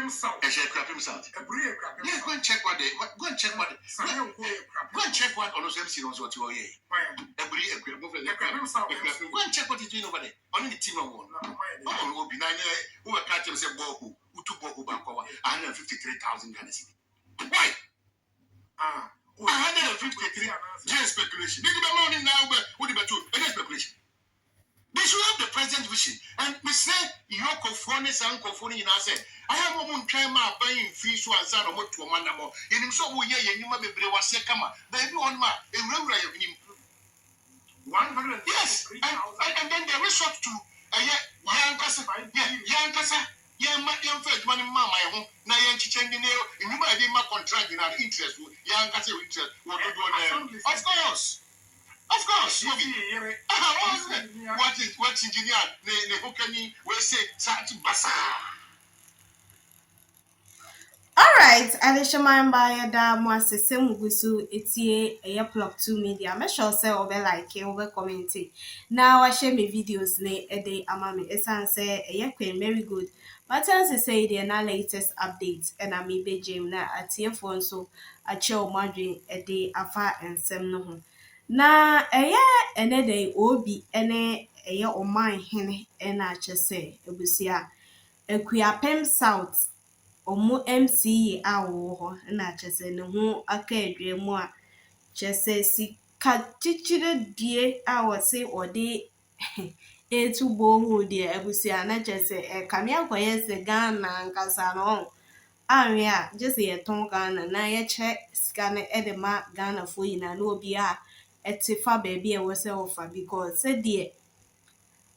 Akuapem South. Akuapem South. Yeah, go and check what they. Go and check what. Go and check what on those MC knows what you are here. Akuapem South. Go and check what he's doing over there. Only the team of one. Oh, will be 9 years. Who are catching say Boku? Who took Boku back over 153,000 Ghana cedi. Why? 153. Just speculation. They give a money now, but what about you? Any speculation? They should have the president's vision. And we say, Yoko Phone, Sanko Phone, and I say, I have a woman trying my buying fish one son or more to a man more. In him so we hear you might be brave was say, come on, baby on my a regular of him. 100. Yes, and then they resort to a young Cassa, young first money, mamma, now young chicken in there, and you might be my contract in our interest, young Cassa interest, what you do. Of course. Of course, what engineer? Who can you say such basa? All right, Alishaman by da Mwase Semugusu, it's a plug 2 media. Make sure say over like over commenting. Now I share my videos lay a day amami esan say a queen very good. But as say the latest updates and I may be Jim na at your phone so a chill margin a day afar and sem no. Na ene dey obi ene omanhene ena chese ebusia Akuapem South omo MC awo ho na chese ne ho aka edwe mu a chese sika chichire die awose ode etubo ho die ebusia na chese kamia koye se Ghana nkasa no anwe a just ye ton Ghana na ye che sika ne edema Ghana fo yina no obi a etifa baby e wose ofa because said the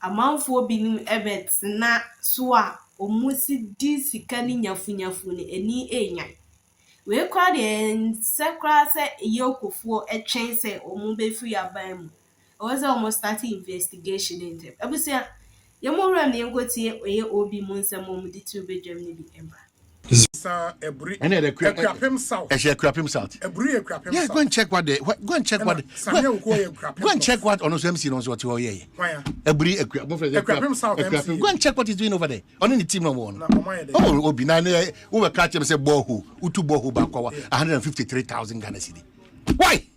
amount for being evet na so a omusi di sika ni nyafunyafu ni eni enya we kwa de sekra se yokofo etwen se omu be free aban mu was almost starting investigation in them abusia yemowura ne ngotie oye obi mu nsem omu di tu bedwam ni bi emba and the Akuapem South. Akuapem South. Yeah, go and check what they. Go and check what. Go and check what on those MC knows what you are here. Akuapem South. Go and check what he's doing over there. Only the team of one. Oh, will be 9 years. Who will catch him say Bohu? Who to Bohu back over 153,000 Ghana cedi. Why?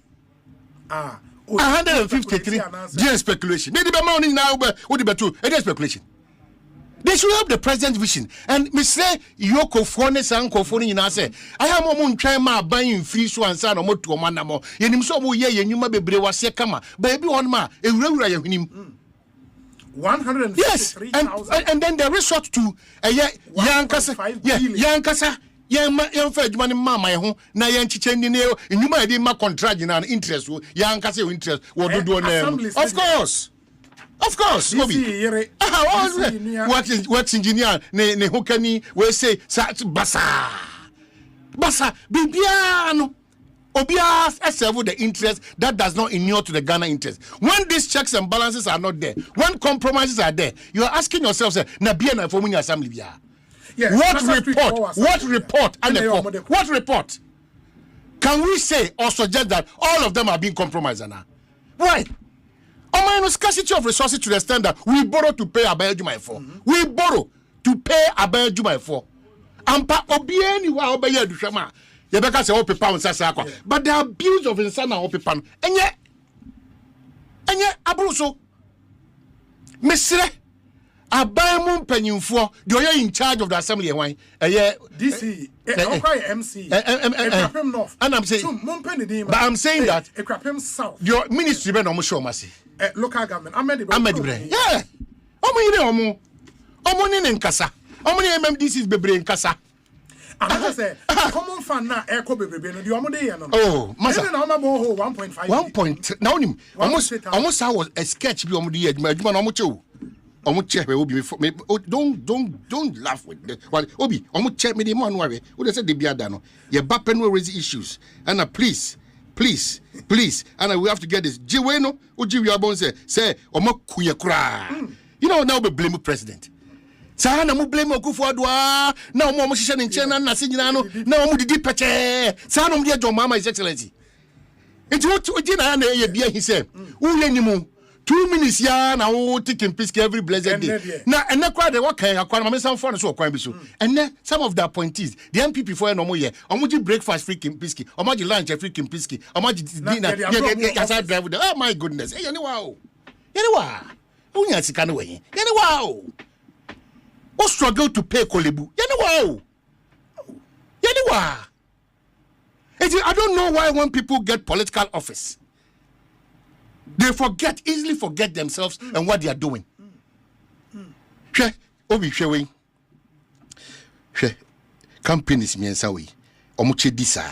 153. Just speculation. Maybe the money now, but what about you? It is speculation. They should have the president's vision. And me say, Yoko Phone, Sanko Phone, and I say, I am on trying my buying free so and son or more to a man more. And him so ye, and you might be brave was say, come on, baby on ma, a regular of him. 100. Yes, and then they resort to a young Cassa, young fed money, mamma, now young chicken in there, and you might be my contract in an interest, young Cassa interest, what do you Of course. Of course, Mobi. What engineer? Ne who can we say such basa bibiano obias serve the interest that does not inure to the Ghana interest. When these checks and balances are not there, when compromises are there, you are asking yourself, say, na bia na for assembly bia. What report can we say or suggest that all of them are being compromised now? Why? Omanhene scarcity of resources to the extent that we borrow to pay Abayajuma for. We borrow to pay Abayajuma for. Ampa obieni wa obeye duhwema. Yebeka se opepa nsasa akwa. But the abuse of insana opepa no. Enye abruso. Mesre Abayamu mpanyimfo the oye in charge of the assembly wan. DC MC. Akuapem North. And I'm saying but I'm saying that Akuapem South. Your ministry be no mo show masi. Local government. Amedi bre. Yeah. Omo ni nkasa. Omo ni MMDCs bebre nkasa. I say common fan na echo bebre no di omo dey no. Oh, masa. Na omo bo 1.5. 1 point. Now him. Almost was a sketch bi omo dey adwuma na omo chew. Omo check we obi don't laugh with the obi omo check me the man worry. Who they say they be ada no. Ye ba pen we raise issues. And please, and we have to get this. Jiweno, uji we abon say, omo kuye kura. You know now we blame the president. Sa na mo blame Akufo-Addo. Na mo hihye ne nche na nase nyina no. Na mo didi peche. Sa na mo de John Mahama His Excellency. Enti uji na ye bia hi say, uye nimu 2 minutes ya na wo taking piece every blessed day. Na and na kwa de what kan akwa na me some for so kwan bi so. And then some of the appointees, the MPP for no mo ye. Omoji breakfast free kimpiski, omoji lunch free kimpiski, omoji dinner. Yeah, drive with. Oh my goodness. Hey, anywa. Anywa. Unya sika no we. Anywa. O struggle to pay kolebu. Anywa. Anywa. I don't know why when people get political office, they easily forget themselves and what they are doing. Obi shewing. Companies miensawi. Omuche disa.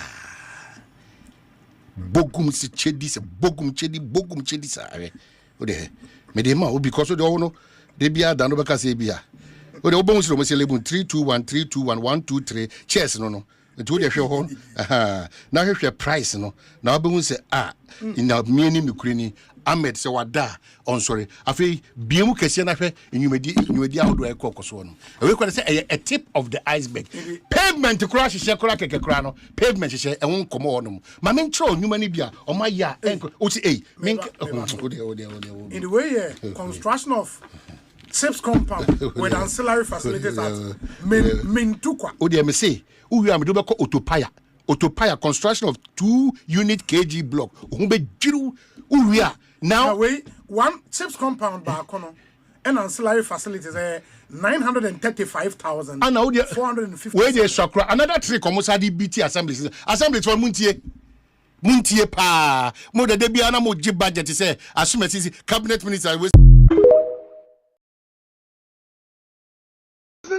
Bogum si chedisa. Bogum chedisa. Ode. Medema obi because de ono de bia dano baka se bia. Ode obon si lo mo se lebun 321 123 chess no. To the show home, now here's your price, no. Now, I say, in the meaning, Ukraine, Ahmed, so what da, on sorry. I feel Bimu Kessiana, and you may be out to a caucus one. We could say a tip of the iceberg. Pavement to crash, she crack a crano, pavement, she said, and won't come on. My main troll, you many beer, or my ya, ankle, in the way, construction of SIPS compound with ancillary facilities at Mintukwa. Oh, dear, me say. We are doing Otopaya construction of 2-unit KG block. We are now one SIPS compound back and ancillary facilities 935,000 and now 450. Where they shakra another three commercial BT assemblies for Muntie pa more the be ana mo budget say assume cabinet minister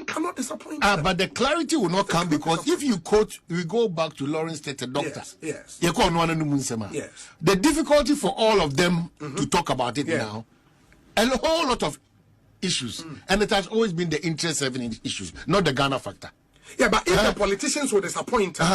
cannot disappoint. But the clarity will not come because if you quote, we go back to Lawrence State, a doctor. Yes. Yes. The difficulty for all of them to talk about it now, a whole lot of issues, and it has always been the interest-serving issues, not the Ghana factor. Yeah, but if the politicians were disappointed,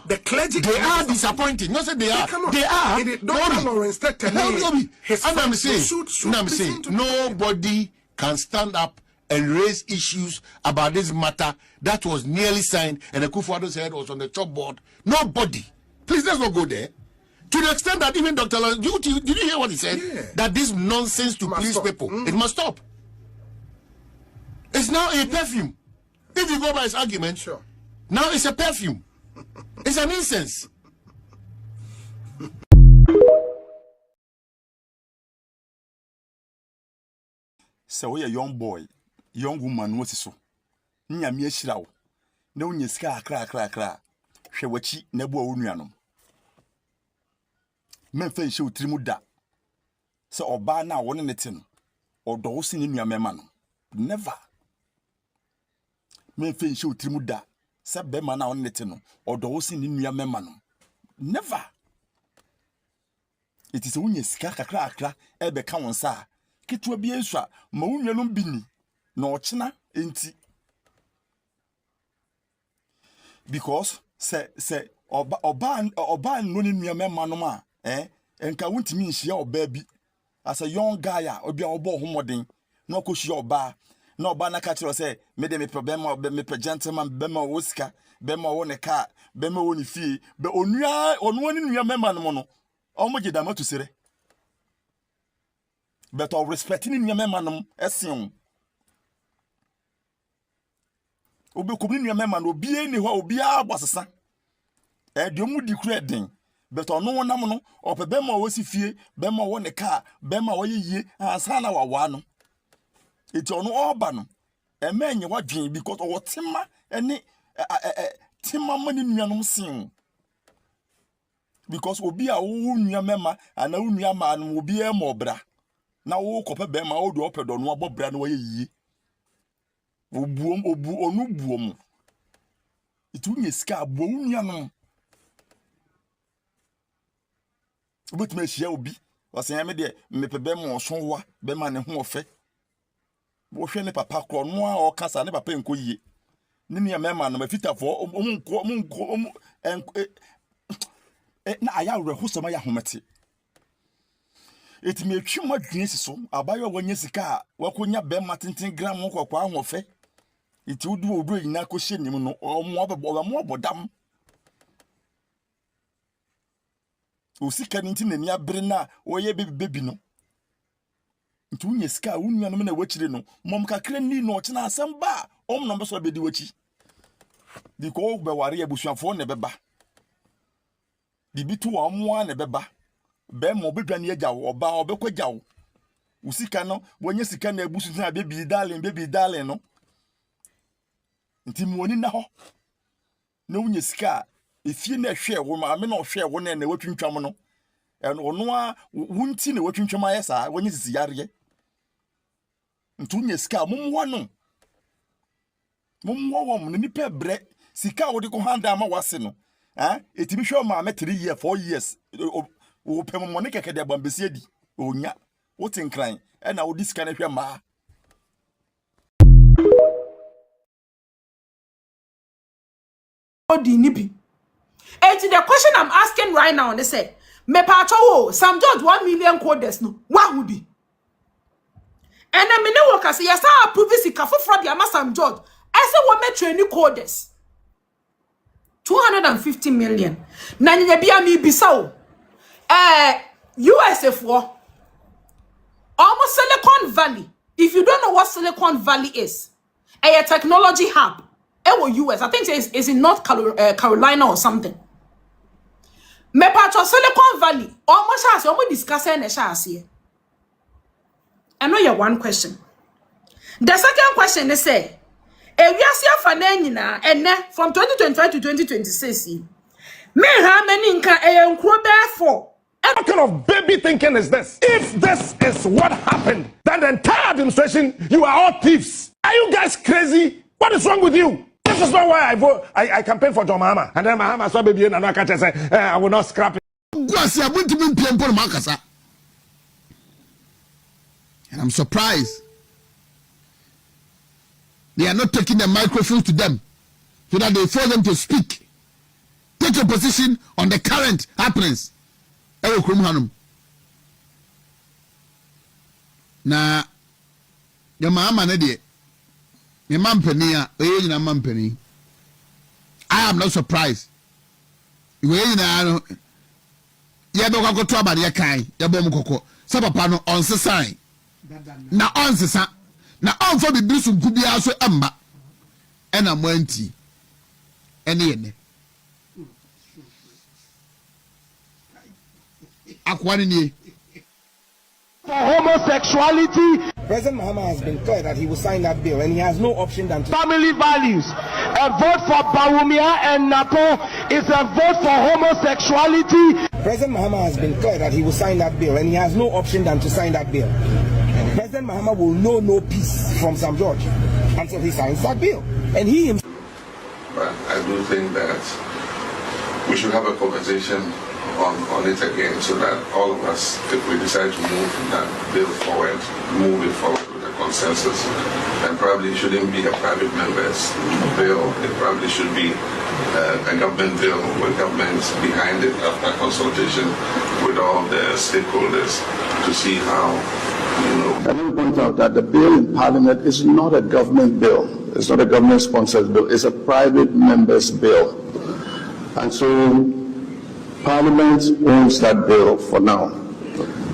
the clergy they are disappointing. No, say they are. They are. Dr. Lawrence State, I'm saying nobody can stand up and raise issues about this matter that was nearly signed and the Akuape's head was on the chalkboard. Nobody. Please, let's not go there. To the extent that even Dr. Lawrence, did you hear what he said? Yeah. That this nonsense to please people, it must stop. It's now a perfume. If you go by his argument, sure. Now it's a perfume. It's an incense. So we a young boy. Young woman was so. Nya me shiraw. Na unya sika kra. Hwe wachi na bo onuanom. Men fa nhye otirimu da. Se oba na woni ne te no. Odo wo se ne nuamema no. Never. Men fa nhye otirimu da. Se be ma na woni ne te no. Odo wo se ne nuamema no. Never. It is unya sika kra ebe ka won sa. Kitwa bi enso ma unuanom bini. No china enti because say oba no ni nuamema no ma enka wontimi nhia oba bi as a young guy obi a obo homoden na okohia oba na oba na ka kire say me de me problem me pe gentleman be ma wo sika be ma wo ne car be ma wo ni fie be onu ni nuamema no no omo gidama to sere but of respecting nuamema no esin obi kubni nuamema no obi eni ho obi agbasesa de omu di kura den but ono wonam no opebe ma wo si fie be ma wo ne car be ma wo yeye ansa na wawa no eti ono oba no emenye wadwen because owo tema ene tema mani nuanom sin because obi a wo nuamema ana wo nuama no obi e mo bra na wo kope be ma wo do opedo no abobra na wo yeye onu buom itu nye sika abo unya no obetuma hia obi osan me de mepebe mo sonwa be ma ne ho ofe wo hwe ne papa kro no a o kasa ne papa enko yie ne nua mema no mafitafo na aya rehusoma ya homete etime twi madwene siso abayo wanya sika wakonya be ma tenten gram kokwa ahofe iti odu yina ko hye nim no mo abodam o sika nti nani abere na oye bebi no nti unye ska unua no me na wachire no mom kakra ni no ochina asem ba no be so be di wachi di ko be ware abusuafo ne beba di bitu wa mo ne beba be mo bedwa ne agya wo ba obekwaja wo usika no wonye sika na abusu na baby darling no nti mo ni na ho na unye sika efie na hwe wo ma me na hwe wo na watwintwam no ono a wunti na watwintwam ayesa wonye sisi yare nti unye sika momwo no momwo mo ni pe bre sika wo de ko handa ma wase no etimi hwe ma me 3 years 4 years o pe mo ne keke de bambesi adi onya wotin kran na wo disika na hwe ma Nibi. And the question I'm asking right now, they say, me pacho, Sam George 1 million coders no, what would be? And I mean, work say yes, I approve this for the Ama Sam George. I say, what me training coders 250 million. Nani bia mi bisao. USF4 almost Silicon Valley. If you don't know what Silicon Valley is, a technology hub. US, I think it's in North Carolina or something. Me patro Silicon Valley, almost has almost discussing the share. I know you one question. The second question is say, we are and from 2025 to 2026. Me how many for? What kind of baby thinking is this? If this is what happened, then the entire administration, you are all thieves. Are you guys crazy? What is wrong with you? This is not why I vote. I campaign for John Mahama. And then Mahama saw baby and I catch and say, I will not scrap it. And I'm surprised they are not taking the microphone to them so that they force them to speak. Take a position on the current happenings. Na the Mahama ne I am not surprised. You know, you don't go to about your kind. You bomb coco. Sapapano on the sign. Now on the sign. Now on for the Bishop could be also Amba. And I'm wenty. And Akuapem. For homosexuality, President Mahama has been clear that he will sign that bill and he has no option than to family values. A vote for Bawumia and Napo is a vote for homosexuality. President Mahama has been clear that he will sign that bill and he has no option than to sign that bill. President Mahama will know no peace from Sam George until he signs that bill. And he himself. But I do think that we should have a conversation on it again so that all of us, if we decide to move that bill forward, move it forward with a consensus. And probably it shouldn't be a private member's bill. It probably should be a government bill with governments behind it after consultation with all the stakeholders to see how, I will point out that the bill in Parliament is not a government bill. It's not a government-sponsored bill. It's a private member's bill. And so Parliament owns that bill for now.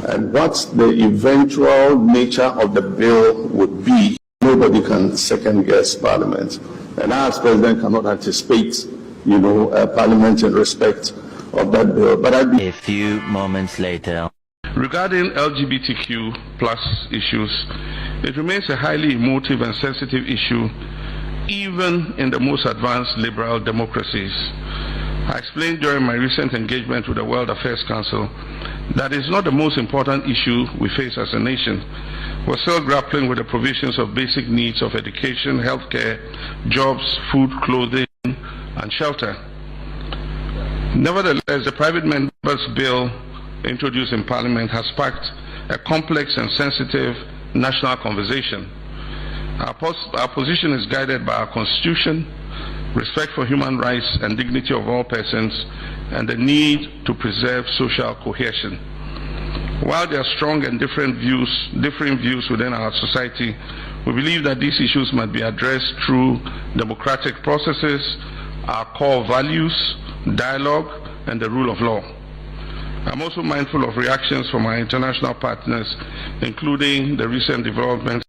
And what the eventual nature of the bill would be, nobody can second-guess Parliament. And I, as President, cannot anticipate, Parliament in respect of that bill. But a few moments later. Regarding LGBTQ plus issues, it remains a highly emotive and sensitive issue, even in the most advanced liberal democracies. I explained during my recent engagement with the World Affairs Council that it's not the most important issue we face as a nation. We're still grappling with the provisions of basic needs of education, healthcare, jobs, food, clothing, and shelter. Nevertheless, the private members' bill introduced in Parliament has sparked a complex and sensitive national conversation. Our position is guided by our Constitution, respect for human rights and dignity of all persons, and the need to preserve social cohesion. While there are strong and differing views within our society, we believe that these issues must be addressed through democratic processes, our core values, dialogue, and the rule of law. I'm also mindful of reactions from our international partners, including the recent developments